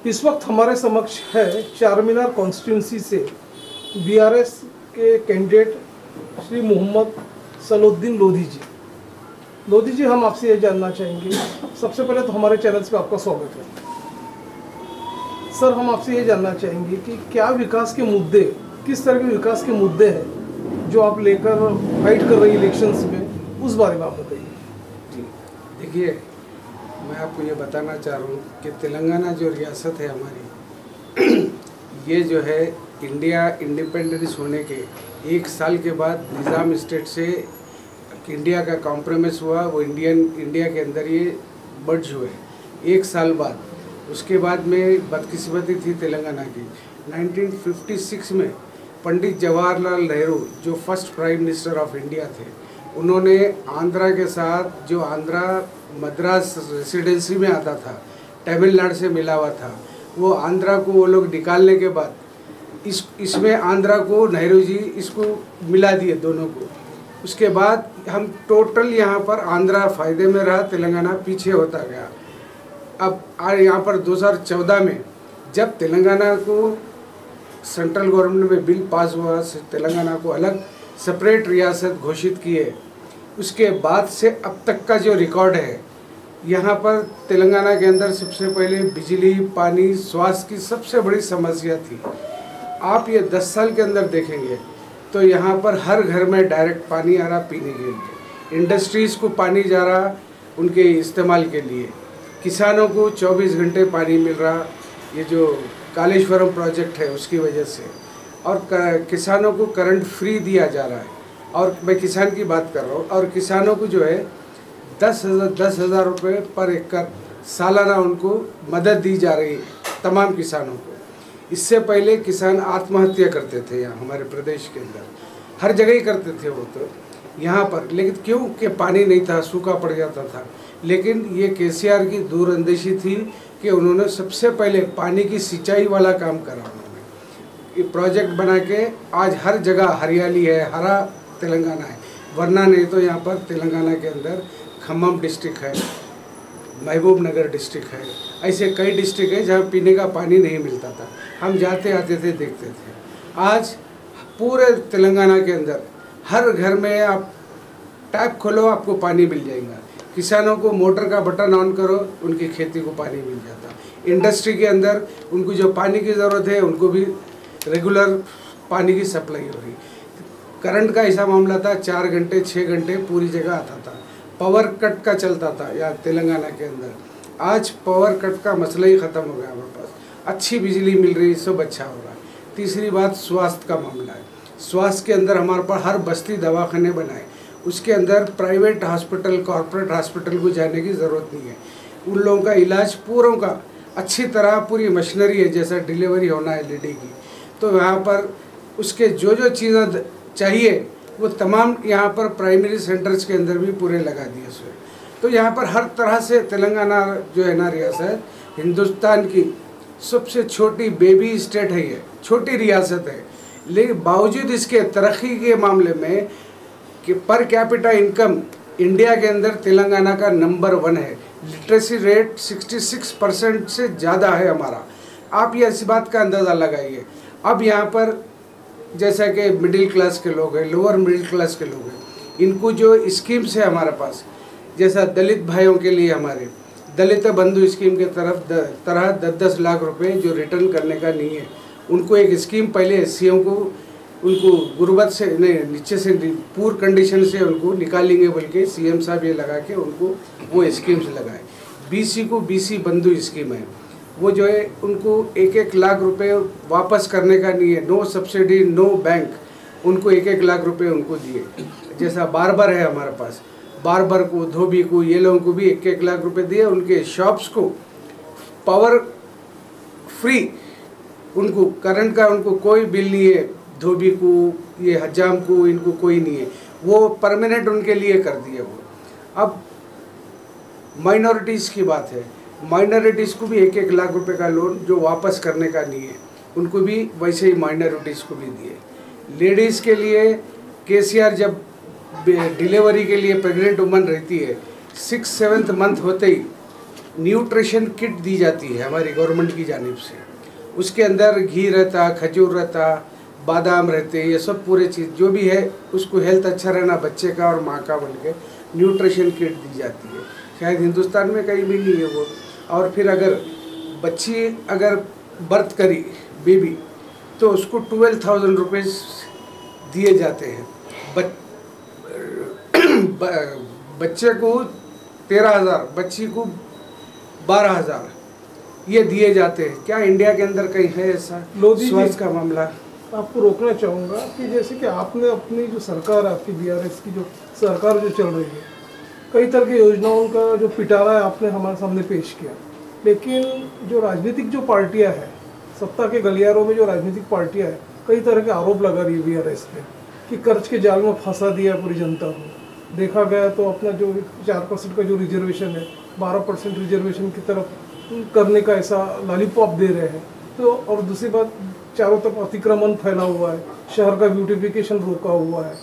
इस वक्त हमारे समक्ष है चारमीनार कॉन्स्टिट्यूंसी से बीआरएस के कैंडिडेट श्री मोहम्मद सलाउद्दीन लोधी जी। लोधी जी, हम आपसे ये जानना चाहेंगे, सबसे पहले तो हमारे चैनल पे आपका स्वागत है। सर, हम आपसे ये जानना चाहेंगे कि क्या विकास के मुद्दे, किस तरह के विकास के मुद्दे हैं जो आप लेकर फाइट कर रही इलेक्शंस में, उस बारे में आप बताइए। जी देखिए, मैं आपको ये बताना चाह रहा हूँ कि तेलंगाना जो रियासत है हमारी ये जो है इंडिया इंडिपेंडेंस होने के 1 साल के बाद निज़ाम स्टेट से इंडिया का कॉम्प्रोमाइज़ हुआ, वो इंडिया के अंदर ये मर्ज हुए 1 साल बाद। उसके बाद में बदकिस्मती थी तेलंगाना की। 1956 में पंडित जवाहरलाल नेहरू जो first prime minister of India थे, उन्होंने आंध्रा के साथ, जो आंध्रा मद्रास रेसिडेंसी में आता था, तमिलनाडु से मिला हुआ था, वो आंध्रा को वो लोग निकालने के बाद इसमें आंध्रा को नेहरू जी इसको मिला दिए दोनों को। उसके बाद हम टोटल यहाँ पर आंध्रा फ़ायदे में रहा, तेलंगाना पीछे होता गया। अब यहाँ पर 2014 में जब तेलंगाना को सेंट्रल गवर्नमेंट में बिल पास हुआ, तेलंगाना को अलग सेपरेट रियासत घोषित किए, उसके बाद से अब तक का जो रिकॉर्ड है, यहाँ पर तेलंगाना के अंदर सबसे पहले बिजली, पानी, स्वास्थ्य की सबसे बड़ी समस्या थी। आप ये 10 साल के अंदर देखेंगे तो यहाँ पर हर घर में डायरेक्ट पानी आ रहा पीने के लिए, इंडस्ट्रीज़ को पानी जा रहा उनके इस्तेमाल के लिए, किसानों को 24 घंटे पानी मिल रहा, ये जो कालेश्वरम प्रोजेक्ट है उसकी वजह से, और किसानों को करंट फ्री दिया जा रहा है। और मैं किसान की बात कर रहा हूँ, और किसानों को जो है 10,000 रुपये पर एकड़ सालाना उनको मदद दी जा रही है तमाम किसानों को। इससे पहले किसान आत्महत्या करते थे यहाँ हमारे प्रदेश के अंदर, हर जगह ही करते थे वो तो यहाँ पर, लेकिन क्यों कि पानी नहीं था, सूखा पड़ जाता था। लेकिन ये केसीआर की दूरअंदेशी थी कि उन्होंने सबसे पहले पानी की सिंचाई वाला काम करा। उन्होंने प्रोजेक्ट बना के आज हर जगह हरियाली है, हरा तेलंगाना है। वरना नहीं तो यहाँ पर तेलंगाना के अंदर खम्मम डिस्ट्रिक्ट है, महबूब नगर डिस्ट्रिक्ट है, ऐसे कई डिस्ट्रिक्ट है जहाँ पीने का पानी नहीं मिलता था। हम जाते आते थे, देखते थे। आज पूरे तेलंगाना के अंदर हर घर में आप टैप खोलो, आपको पानी मिल जाएगा। किसानों को मोटर का बटन ऑन करो, उनकी खेती को पानी मिल जाता। इंडस्ट्री के अंदर उनको जो पानी की ज़रूरत है, उनको भी रेगुलर पानी की सप्लाई हो रही। करंट का ऐसा मामला था, 4 घंटे 6 घंटे पूरी जगह आता था। पावर कट का चलता था यहाँ तेलंगाना के अंदर। आज पावर कट का मसला ही ख़त्म हो गया हमारे पास, अच्छी बिजली मिल रही, सब अच्छा हो रहा है। तीसरी बात स्वास्थ्य का मामला है। स्वास्थ्य के अंदर हमारे पास हर बस्ती दवाखाने बनाए, उसके अंदर प्राइवेट हॉस्पिटल, कॉर्पोरेट हॉस्पिटल को जाने की ज़रूरत नहीं है। उन लोगों का इलाज पूरों का अच्छी तरह, पूरी मशीनरी है, जैसा डिलीवरी होना है लेडी की, तो यहाँ पर उसके जो चीज़ें चाहिए वो तमाम यहाँ पर प्राइमरी सेंटर्स के अंदर भी पूरे लगा दिए उसमें। तो यहाँ पर हर तरह से तेलंगाना जो है ना रियासत, हिंदुस्तान की सबसे छोटी बेबी स्टेट है, ये छोटी रियासत है, लेकिन बावजूद इसके तरक्की के मामले में कि पर कैपिटा इनकम इंडिया के अंदर तेलंगाना का नंबर 1 है। लिटरेसी रेट 66% से ज़्यादा है हमारा। आप ये इस बात का अंदाज़ा लगाइए। अब यहाँ पर जैसा कि मिडिल क्लास के लोग हैं, लोअर मिडिल क्लास के लोग हैं, इनको जो स्कीम्स है हमारे पास, जैसा दलित भाइयों के लिए हमारे दलित बंधु स्कीम के तरह 10-10 लाख रुपए जो रिटर्न करने का नहीं है, उनको एक स्कीम पहले सीएम को, उनको गुर्बत से नहीं, नीचे से पूर कंडीशन से उनको निकालेंगे बोल के सीएम साहब ये लगा के उनको वो स्कीम्स लगाए। बीसी को बीसी बंधु स्कीम है, वो जो है उनको 1-1 लाख रुपए वापस करने का नहीं है, नो सब्सिडी नो बैंक, उनको 1-1 लाख रुपए उनको दिए। जैसा बार्बर है हमारे पास, बार्बर को, धोबी को, ये लोगों को भी 1-1 लाख रुपए दिए। उनके शॉप्स को पावर फ्री, उनको करंट का उनको कोई बिल नहीं है, धोबी को, ये हजाम को, इनको कोई नहीं है, वो परमानेंट उनके लिए कर दिए वो। अब माइनॉरिटीज़ की बात है, माइनॉरिटीज़ को भी 1-1 लाख रुपए का लोन जो वापस करने का नहीं है, उनको भी वैसे ही माइनॉरिटीज़ को भी दिए। लेडीज़ के लिए केसीआर जब डिलीवरी के लिए प्रेग्नेंट वुमन रहती है, 6-7 मंथ होते ही न्यूट्रिशन किट दी जाती है हमारी गवर्नमेंट की जानिब से। उसके अंदर घी रहता, खजूर रहता, बादाम रहते, ये सब पूरे चीज़ जो भी है उसको हेल्थ अच्छा रहना बच्चे का और माँ का बन के न्यूट्रिशन किट दी जाती है। शायद हिंदुस्तान में कहीं भी नहीं है वो। और फिर अगर बच्ची अगर बर्थ करी बेबी तो उसको 12,000 रुपीज़ दिए जाते हैं। बच्चे को 13,000, बच्ची को 12,000 ये दिए जाते हैं। क्या इंडिया के अंदर कहीं है ऐसा लोधी जी, स्वास्थ्य का मामला? आपको रोकना चाहूँगा कि जैसे कि आपने अपनी जो सरकार, आपकी बीआरएस की जो सरकार जो चल रही है, कई तरह की योजनाओं का जो पिटारा है आपने हमारे सामने पेश किया, लेकिन जो राजनीतिक जो पार्टियां हैं, सत्ता के गलियारों में जो राजनीतिक पार्टियां हैं, कई तरह के आरोप लगा रही है बीआरएस पे कि कर्ज के जाल में फंसा दिया पूरी जनता को। देखा गया तो अपना जो 4% का जो रिजर्वेशन है 12% रिजर्वेशन की तरफ करने का ऐसा लॉलीपॉप दे रहे हैं। तो और दूसरी बात, चारों तरफ अतिक्रमण फैला हुआ है, शहर का ब्यूटिफिकेशन रोका हुआ है,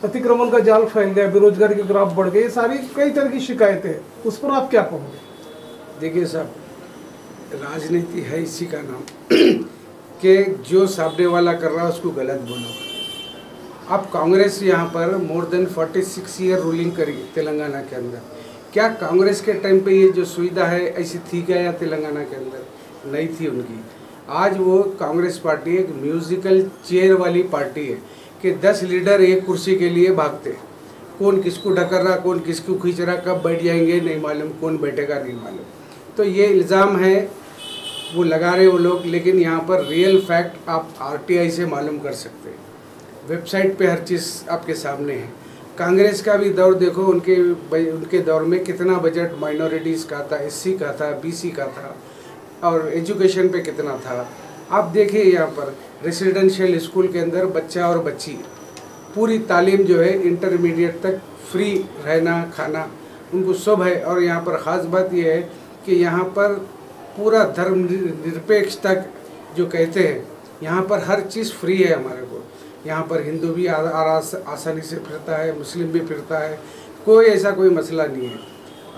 अतिक्रमण का जाल फैल गया, बेरोजगारी के ग्राफ बढ़ गए, ये सारी कई तरह की शिकायतें हैं। उस पर आप क्या कहोगे? देखिए साहब, राजनीति है इसी का नाम कि जो सामने वाला कर रहा है उसको गलत बोलो। अब कांग्रेस यहाँ पर मोर देन 46 ईयर रूलिंग करी तेलंगाना के अंदर। क्या कांग्रेस के टाइम पे ये जो सुविधा है ऐसी थी क्या या तेलंगाना के अंदर? नहीं थी उनकी। आज वो कांग्रेस पार्टी एक म्यूजिकल चेयर वाली पार्टी है कि 10 लीडर एक कुर्सी के लिए भागते, कौन किसको ढकर रहा, कौन किसको खींच रहा, कब बैठ जाएंगे नहीं मालूम, कौन बैठेगा नहीं मालूम। तो ये इल्ज़ाम है वो लगा रहे वो लोग, लेकिन यहाँ पर रियल फैक्ट आप आरटीआई से मालूम कर सकते हैं। वेबसाइट पे हर चीज़ आपके सामने है। कांग्रेस का भी दौर देखो, उनके दौर में कितना बजट माइनॉरिटीज़ का था, एससी का था, बीसी का था, और एजुकेशन पे कितना था। आप देखिए यहाँ पर रेसिडेंशियल स्कूल के अंदर बच्चा और बच्ची पूरी तालीम जो है इंटरमीडिएट तक फ्री रहना खाना उनको सब है। और यहाँ पर ख़ास बात यह है कि यहाँ पर पूरा धर्म निरपेक्ष तक जो कहते हैं, यहाँ पर हर चीज़ फ्री है हमारे को। यहाँ पर हिंदू भी आसानी से फिरता है, मुस्लिम भी फिरता है, कोई ऐसा कोई मसला नहीं है।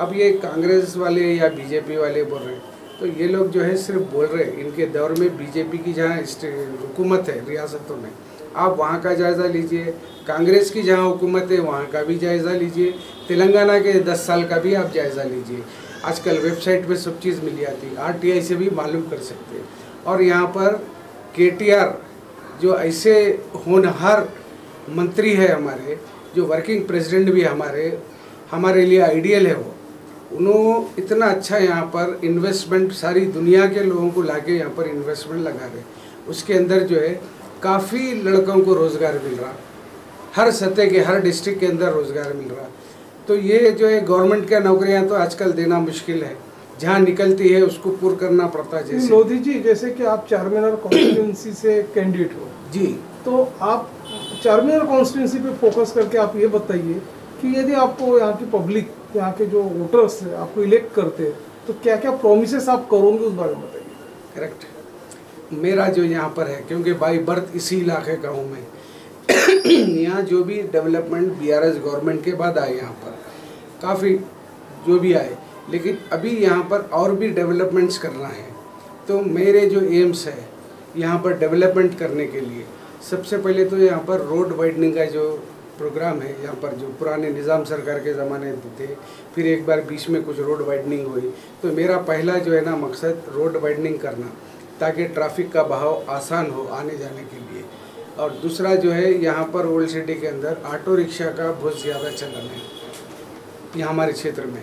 अब ये कांग्रेस वाले या बीजेपी वाले बोल रहे हैं, तो ये लोग जो है सिर्फ बोल रहे हैं। इनके दौर में बीजेपी की जहाँ हुकूमत है रियासतों में, आप वहाँ का जायज़ा लीजिए। कांग्रेस की जहाँ हुकूमत है वहाँ का भी जायज़ा लीजिए। तेलंगाना के 10 साल का भी आप जायज़ा लीजिए। आजकल वेबसाइट पे सब चीज़ मिल जाती है, आरटीआई से भी मालूम कर सकते हैं। और यहाँ पर केटीआर जो ऐसे होनहार मंत्री है हमारे, जो वर्किंग प्रेसिडेंट भी हमारे लिए आइडियल है, वो उन्होंने इतना अच्छा यहाँ पर इन्वेस्टमेंट सारी दुनिया के लोगों को लाके यहाँ पर इन्वेस्टमेंट लगा रहे। उसके अंदर जो है काफ़ी लड़कों को रोज़गार मिल रहा, हर सतह के हर डिस्ट्रिक्ट के अंदर रोज़गार मिल रहा। तो ये जो है गवर्नमेंट की नौकरियाँ तो आजकल देना मुश्किल है, जहाँ निकलती है उसको पूरा करना पड़ता है। जैसे लोधी जी, जैसे कि आप चारमीनार कॉन्स्टिट्यूंसी से कैंडिडेट हो जी, तो आप चारमीनार कॉन्स्टिट्यूंसी पे फोकस करके आप ये बताइए कि यदि आपको यहाँ की पब्लिक, यहाँ के जो वोटर्स हैं आपको इलेक्ट करते हैं, तो क्या क्या प्रोमिसेस आप करोगे उस बारे में बताइए। करेक्ट। मेरा जो यहाँ पर है, क्योंकि बाई बर्थ इसी इलाके का हूँ मैं, यहाँ जो भी डेवलपमेंट बीआरएस गवर्नमेंट के बाद आए, यहाँ पर काफ़ी जो भी आए, लेकिन अभी यहाँ पर और भी डेवलपमेंट्स करना है। तो मेरे जो एम्स है यहाँ पर डेवलपमेंट करने के लिए, सबसे पहले तो यहाँ पर रोड वाइडनिंग का जो प्रोग्राम है, यहाँ पर जो पुराने निज़ाम सरकार के ज़माने थे, फिर एक बार बीच में कुछ रोड वाइडनिंग हुई। तो मेरा पहला जो है ना मकसद रोड वाइडनिंग करना, ताकि ट्रैफिक का बहाव आसान हो आने जाने के लिए। और दूसरा जो है यहाँ पर ओल्ड सिटी के अंदर ऑटो रिक्शा का बहुत ज़्यादा चलन है यहाँ हमारे क्षेत्र में।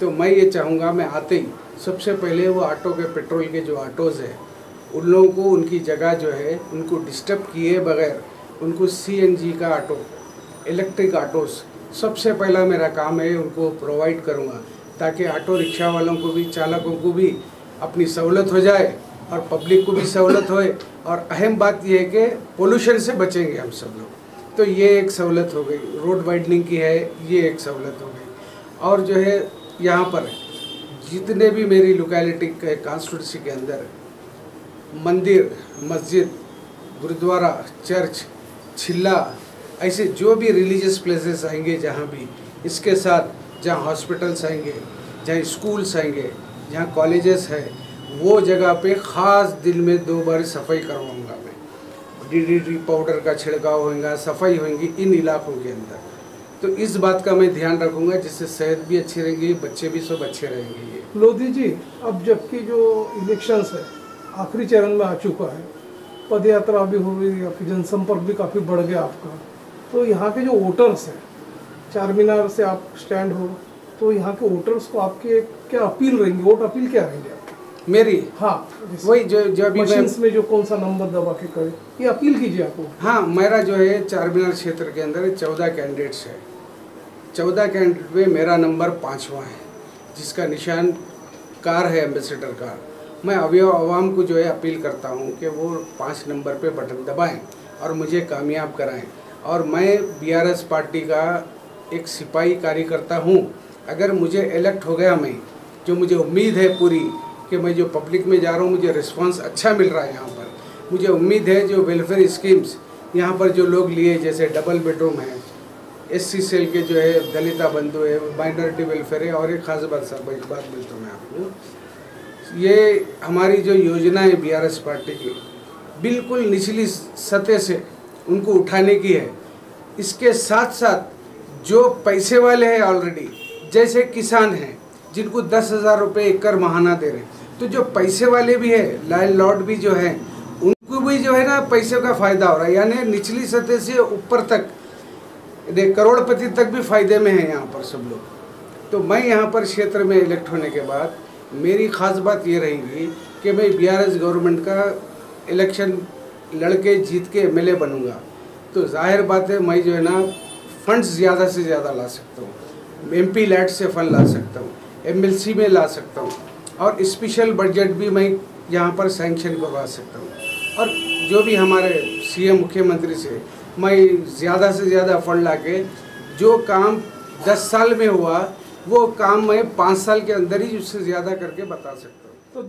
तो मैं ये चाहूँगा, मैं आते ही सबसे पहले वो ऑटो के पेट्रोल के जो ऑटोज़ है उन लोगों को उनकी जगह जो है उनको डिस्टर्ब किए बगैर उनको सीएनजी का ऑटो, इलेक्ट्रिक ऑटोज़ सबसे पहला मेरा काम है उनको प्रोवाइड करूँगा, ताकि ऑटो रिक्शा वालों को भी, चालकों को भी अपनी सहूलत हो जाए और पब्लिक को भी सहूलत होए। और अहम बात यह है कि पोल्यूशन से बचेंगे हम सब लोग। तो ये एक सहूलत हो गई, रोड वाइडनिंग की है, ये एक सहूलत हो गई। और जो है यहाँ पर जितने भी मेरी लोकेलिटी के कॉन्स्टिट्यूंसी के अंदर मंदिर, मस्जिद, गुरुद्वारा, चर्च, छिल्ला, ऐसे जो भी रिलीजियस प्लेसेस आएंगे जहाँ भी, इसके साथ जहाँ हॉस्पिटल्स आएंगे, जहाँ स्कूल्स आएंगे, जहाँ कॉलेजेस है वो जगह पे ख़ास दिन में 2 बार सफाई करवाऊँगा मैं। DDT पाउडर का छिड़काव होगा, सफाई होगी इन इलाकों के अंदर। तो इस बात का मैं ध्यान रखूँगा जिससे सेहत भी अच्छी रहेगी, बच्चे भी सब अच्छे रहेंगे। ये लोधी जी, अब जबकि जो इलेक्शंस है आखिरी चरण में आ चुका है, पद यात्रा भी हो गई, आपकी जनसंपर्क भी काफ़ी बढ़ गया आपका, तो यहाँ के जो वोटर्स हैं, चार मीनार से आप स्टैंड हो, तो यहाँ के वोटर्स को आपके क्या अपील रहेंगी, वोट अपील क्या रहेंगी आपकी? मेरी हाँ, वही जो अभी मशीन्स में जो कौन सा नंबर दबा के करे, ये अपील कीजिए आपको। हाँ, मेरा जो है चार मीनार क्षेत्र के अंदर 14 कैंडिडेट्स है। 14 कैंडिडेट में मेरा नंबर 5वां है, जिसका निशान कार है, एम्बेसडर कार। मैं आवाम को जो है अपील करता हूँ कि वो 5 नंबर पे बटन दबाएं और मुझे कामयाब कराएं। और मैं BRS पार्टी का एक सिपाही कार्यकर्ता हूँ। अगर मुझे इलेक्ट हो गया मैं, जो मुझे उम्मीद है पूरी कि मैं जो पब्लिक में जा रहा हूँ मुझे रिस्पांस अच्छा मिल रहा है यहाँ पर, मुझे उम्मीद है जो वेलफेयर स्कीम्स यहाँ पर जो लोग लिए, जैसे डबल बेडरूम है, SC सेल के जो है दलिता बंधु है, माइनॉरिटी वेलफेयर है, और एक खास बात बोलता हूँ मैं आपको, ये हमारी जो योजना है BRS पार्टी की बिल्कुल निचली सतह से उनको उठाने की है। इसके साथ साथ जो पैसे वाले हैं ऑलरेडी, जैसे किसान हैं जिनको 10,000 रुपये एकड़ महाना दे रहे हैं, तो जो पैसे वाले भी है, लैंडलॉर्ड भी जो है, उनको भी जो है ना पैसे का फ़ायदा हो रहा है। यानी निचली सतह से ऊपर तक, करोड़पति तक भी फ़ायदे में है यहाँ पर सब लोग। तो मैं यहाँ पर क्षेत्र में इलेक्ट होने के बाद मेरी ख़ास बात ये रहेगी कि मैं BRS गवर्नमेंट का इलेक्शन लड़के जीत के MLA बनूंगा। तो जाहिर बात है मैं जो है ना फंड्स ज़्यादा से ज़्यादा ला सकता हूँ, MP लैट से फंड ला सकता हूँ, MLC में ला सकता हूँ, और स्पेशल बजट भी मैं यहाँ पर सैंक्शन करवा सकता हूँ। और जो भी हमारे CM मुख्यमंत्री से मैं ज़्यादा से ज़्यादा फंड ला के जो काम 10 साल में हुआ वो काम मैं 5 साल के अंदर ही उससे ज़्यादा करके बता सकता हूँ। तो